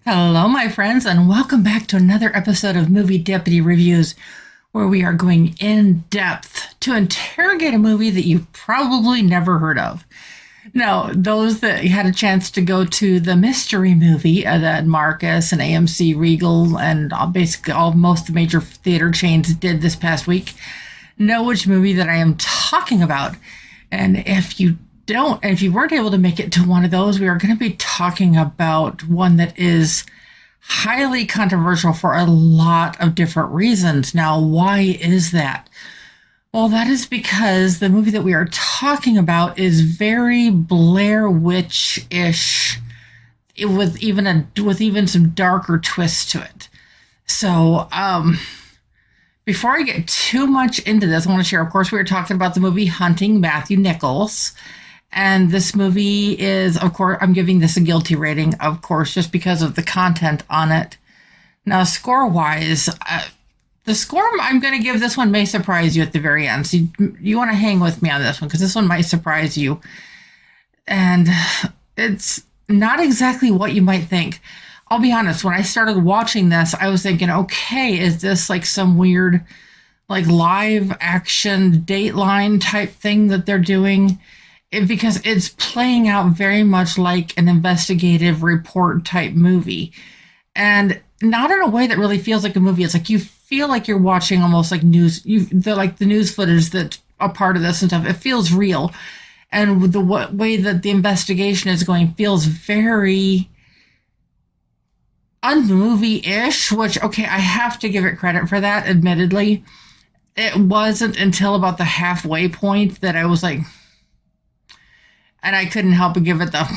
Hello, my friends, and welcome back to another episode of Movie Deputy Reviews, where we are going in depth to interrogate a movie that you've probably never heard of. Now, those that had a chance to go to the mystery movie that Marcus and AMC, Regal, and basically most of the major theater chains did this past week know which movie that I am talking about. And if you weren't able to make it to one of those, we are going to be talking about one that is highly controversial for a lot of different reasons. Now, why is that? Well, that is because the movie that we are talking about is very Blair Witch-ish, with even some darker twists to it. So, before I get too much into this, I want to share, of course, we were talking about the movie Hunting Matthew Nichols. And this movie is, of course, I'm giving this a guilty rating, of course, just because of the content on it. Now, score-wise, the score I'm going to give this one may surprise you at the very end. So you want to hang with me on this one, because this one might surprise you. And it's not exactly what you might think. I'll be honest, when I started watching this, I was thinking, okay, is this like some weird, like live action Dateline type thing that they're doing? Because it's playing out very much like an investigative report type movie, and not in a way that really feels like a movie. It's like you feel like you're watching almost like news, the news footage that's a part of this and stuff. It feels real, and the way that the investigation is going feels very unmovie-ish. Which, okay, I have to give it credit for that. Admittedly, it wasn't until about the halfway point that I was like. And I couldn't help but give it the...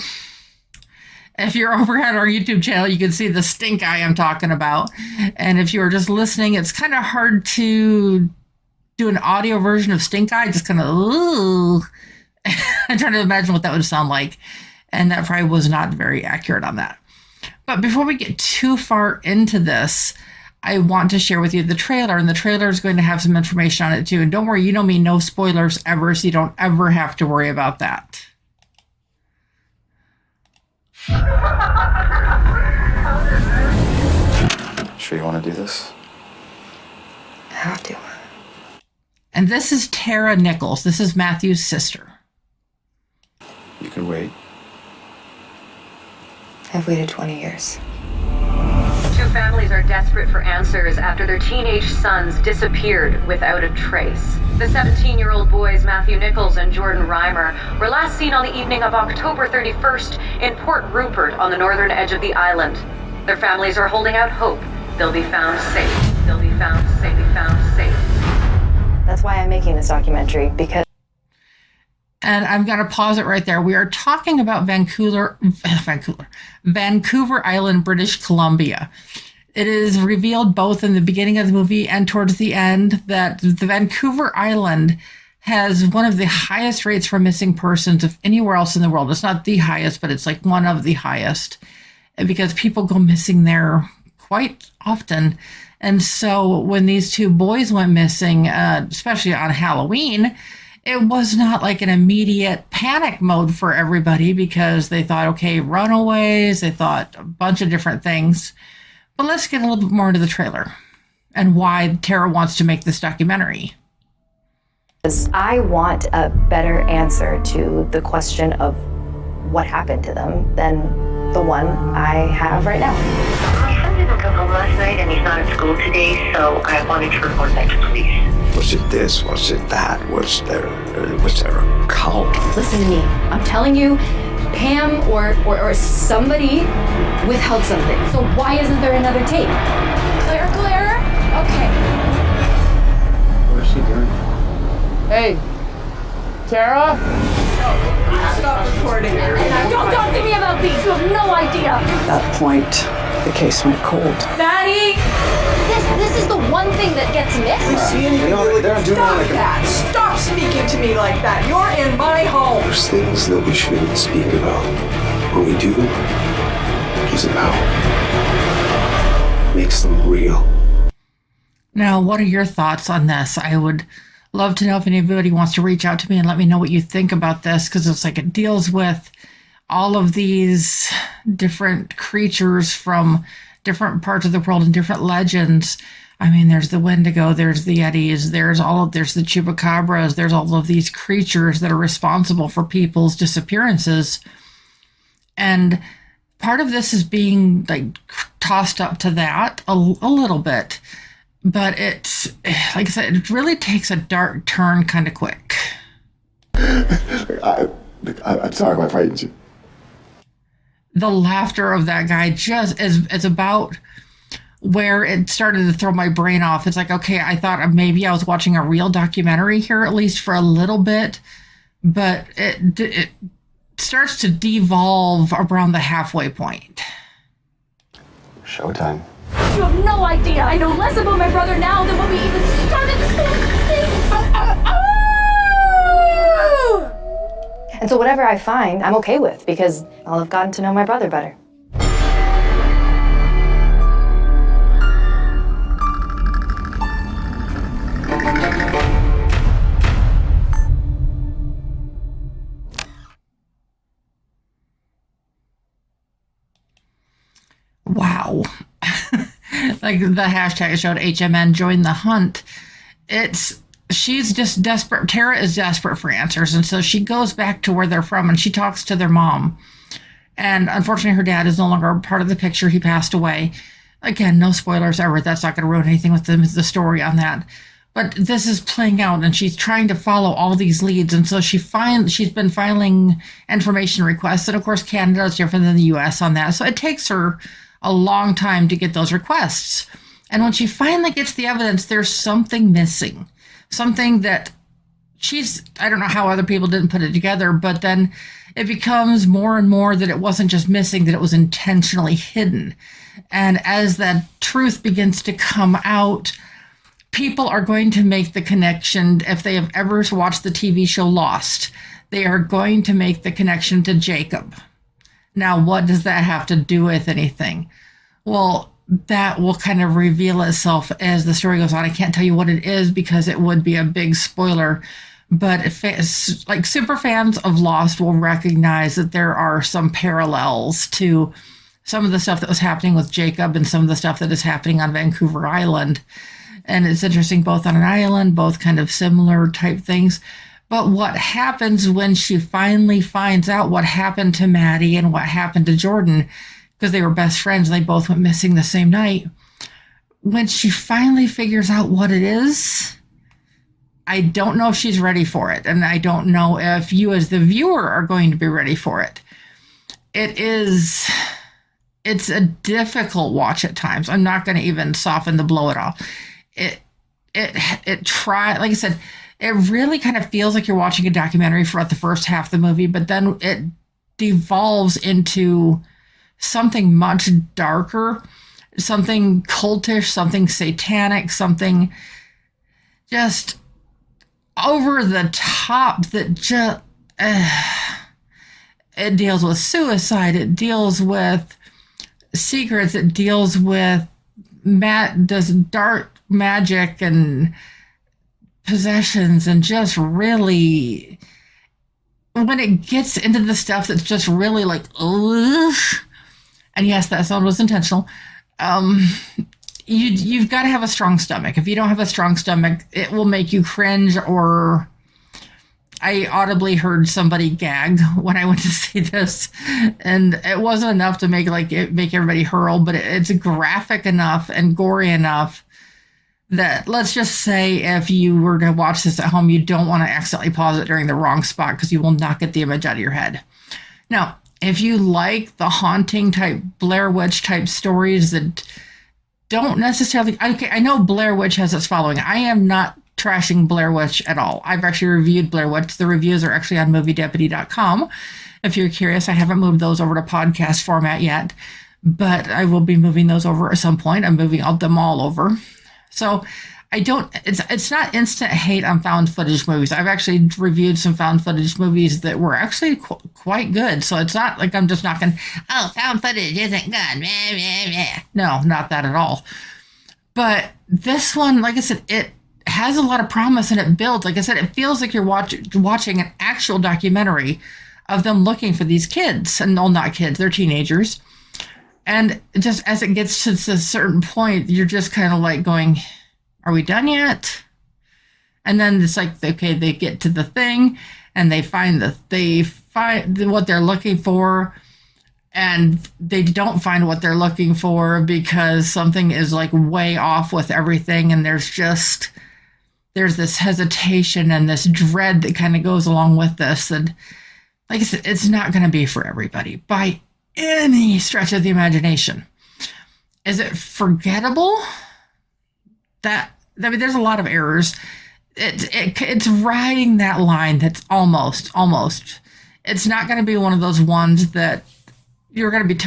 If you're over at our YouTube channel, you can see the stink eye I'm talking about. And if you are just listening, it's kind of hard to do an audio version of stink eye. Just kind of... I'm trying to imagine what that would sound like. And that probably was not very accurate on that. But before we get too far into this, I want to share with you the trailer. And the trailer is going to have some information on it too. And don't worry, you know me, no spoilers ever. So you don't ever have to worry about that. Sure you want to do this? I have to. And this is Tara Nichols. This is Matthew's sister. You can wait. I've waited 20 years. Two families are desperate for answers after their teenage sons disappeared without a trace. The 17-year-old boys, Matthew Nichols and Jordan Reimer, were last seen on the evening of October 31st in Port Rupert on the northern edge of the island. Their families are holding out hope they'll be found safe. They'll be found safe. That's why I'm making this documentary, because... And I'm going to pause it right there. We are talking about Vancouver Island, British Columbia. It is revealed both in the beginning of the movie and towards the end that the Vancouver Island has one of the highest rates for missing persons of anywhere else in the world. It's not the highest, but it's like one of the highest, because people go missing there quite often. And so when these two boys went missing, especially on Halloween, it was not like an immediate panic mode for everybody, because they thought, okay, runaways, they thought a bunch of different things. But let's get a little bit more into the trailer and why Tara wants to make this documentary. I want a better answer to the question of what happened to them than the one I have right now. My son didn't come home last night and he's not at school today, so I wanted to report that to police. Was it this? Was it that? Was there a cult? Listen to me. I'm telling you, Pam or somebody withheld something. So why isn't there another tape? Claire? Okay. What is she doing? Hey, Tara? Stop recording. Don't talk to me about these. You have no idea. At that point, the case went cold. Maddie! This is the one thing that gets missed. Stop that! Stop speaking to me like that. You're in my home. There's things that we shouldn't speak about. When we do, gives them out. Makes them real. Now, what are your thoughts on this? I would love to know if anybody wants to reach out to me and let me know what you think about this, because it's like it deals with all of these different creatures from different parts of the world and different legends. I mean, there's the Wendigo, there's the Yetis, there's the Chupacabras, there's all of these creatures that are responsible for people's disappearances. And part of this is being like tossed up to that a little bit. But it's, like I said, it really takes a dark turn kind of quick. I'm sorry if I frightened you. The laughter of that guy just is about where it started to throw my brain off. It's like, okay, I thought maybe I was watching a real documentary here, at least for a little bit, but it starts to devolve around the halfway point. Showtime. You have no idea. I know less about my brother now than when we even started this whole thing. And so whatever I find, I'm okay with, because I'll have gotten to know my brother better. Wow. Like the hashtag showed, HMN join the hunt. She's just desperate. Tara is desperate for answers. And so she goes back to where they're from and she talks to their mom. And unfortunately, her dad is no longer part of the picture. He passed away. Again, no spoilers ever. That's not going to ruin anything with the story on that. But this is playing out and she's trying to follow all these leads. And so she's been filing information requests. And of course, Canada is different than the US on that. So it takes her a long time to get those requests. And when she finally gets the evidence, there's something missing. Something that I don't know how other people didn't put it together, but then it becomes more and more that it wasn't just missing, that it was intentionally hidden. And as that truth begins to come out, people are going to make the connection. If they have ever watched the TV show Lost, they are going to make the connection to Jacob. Now, what does that have to do with anything? Well, that will kind of reveal itself as the story goes on. I can't tell you what it is because it would be a big spoiler. But like super fans of Lost will recognize that there are some parallels to some of the stuff that was happening with Jacob and some of the stuff that is happening on Vancouver Island. And it's interesting, both on an island, both kind of similar type things. But what happens when she finally finds out what happened to Maddie and what happened to Jordan, because they were best friends, they both went missing the same night. When she finally figures out what it is, I don't know if she's ready for it. And I don't know if you as the viewer are going to be ready for it. It's a difficult watch at times. I'm not going to even soften the blow at all. Like I said, it really kind of feels like you're watching a documentary for the first half of the movie, but then it devolves into something much darker, something cultish, something satanic, something just over the top that just, it deals with suicide, it deals with secrets, it deals with does dark magic and possessions, and just really, when it gets into the stuff that's just really like, ugh, and yes, that sound was intentional. You've got to have a strong stomach. If you don't have a strong stomach, it will make you cringe. Or I audibly heard somebody gag when I went to see this, and it wasn't enough to make everybody hurl, but it's graphic enough and gory enough that, let's just say, if you were to watch this at home, you don't want to accidentally pause it during the wrong spot because you will not get the image out of your head. Now, if you like the haunting type, Blair Witch type stories that don't necessarily, okay, I know Blair Witch has its following. I am not trashing Blair Witch at all. I've actually reviewed Blair Witch. The reviews are actually on moviedeputy.com. If you're curious, I haven't moved those over to podcast format yet, but I will be moving those over at some point. I'm moving them all over. So it's not instant hate on found footage movies. I've actually reviewed some found footage movies that were actually quite good. So it's not like I'm just knocking, oh, found footage isn't good. No, not that at all. But this one, like I said, it has a lot of promise and it builds. Like I said, it feels like you're watching an actual documentary of them looking for these kids. And no, not kids, they're teenagers. And just as it gets to a certain point, you're just kind of like going, are we done yet? And then it's like, okay, they get to the thing and they find what they're looking for. And they don't find what they're looking for because something is like way off with everything. And there's this hesitation and this dread that kind of goes along with this. And like I said, it's not going to be for everybody by any stretch of the imagination. Is it forgettable? There's a lot of errors. It's riding that line that's almost. It's not going to be one of those ones that you're going to be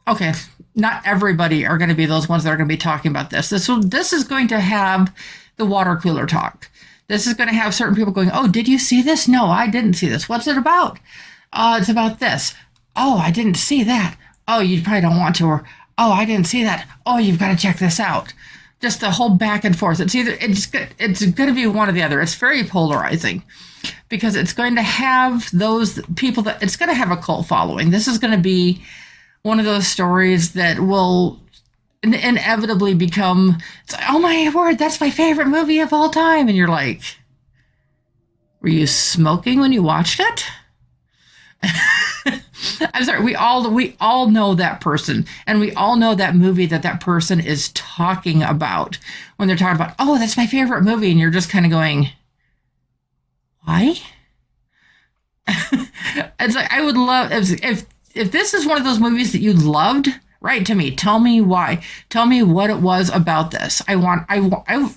okay, not everybody are going to be those ones that are going to be talking about this. This is going to have the water cooler talk. This is going to have certain people going, oh, did you see this? No, I didn't see this. What's it about? It's about this. Oh, I didn't see that. Oh, you probably don't want to. Or, oh, I didn't see that. Oh, you've got to check this out. Just the whole back and forth. It's going to be one or the other. It's very polarizing because it's going to have those people that it's going to have a cult following. This is going to be one of those stories that will inevitably become, oh my word, that's my favorite movie of all time. And you're like, were you smoking when you watched it? I'm sorry, we all know that person, and we all know that movie that person is talking about when they're talking about, oh, that's my favorite movie, and you're just kind of going, why? It's like, I would love if this is one of those movies that you loved, write to me. Tell me why. Tell me what it was about this. I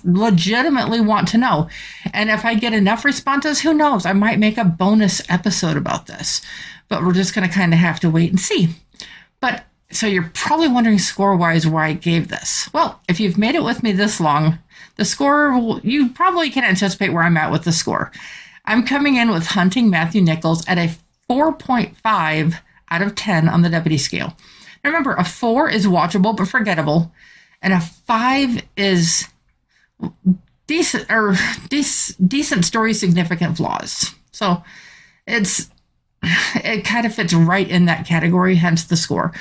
legitimately want to know. And if I get enough responses, who knows? I might make a bonus episode about this. But we're just going to kind of have to wait and see. But so you're probably wondering score-wise why I gave this. Well, if you've made it with me this long, the score, you probably can anticipate where I'm at with the score. I'm coming in with Hunting Matthew Nichols at a 4.5 out of 10 on the deputy scale. Remember, a 4 is watchable but forgettable, and a 5 is decent story, significant flaws. So it kind of fits right in that category, hence the score.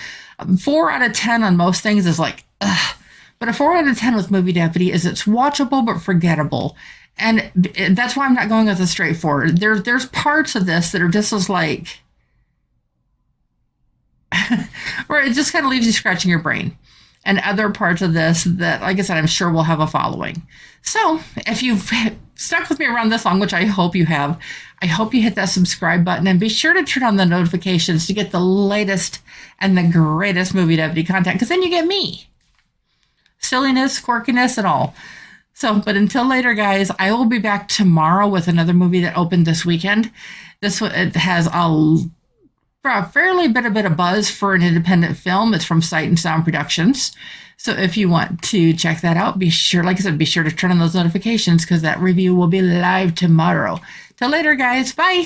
4 out of 10 on most things is like, ugh. But a 4 out of 10 with Movie Deputy is it's watchable but forgettable. And that's why I'm not going with a straightforward. There's parts of this that are just as like, where it just kind of leaves you scratching your brain. And other parts of this that, like I said, I'm sure will have a following. So if you've stuck with me around this long, which I hope you have, I hope you hit that subscribe button and be sure to turn on the notifications to get the latest and the greatest Movie Deputy content, because then you get me. Silliness, quirkiness, and all. So, but until later, guys, I will be back tomorrow with another movie that opened this weekend. This one, it has a fairly bit of buzz for an independent film. It's from Sight and Sound Productions. So if you want to check that out, be sure, like I said, be sure to turn on those notifications because that review will be live tomorrow. Till later, guys. Bye.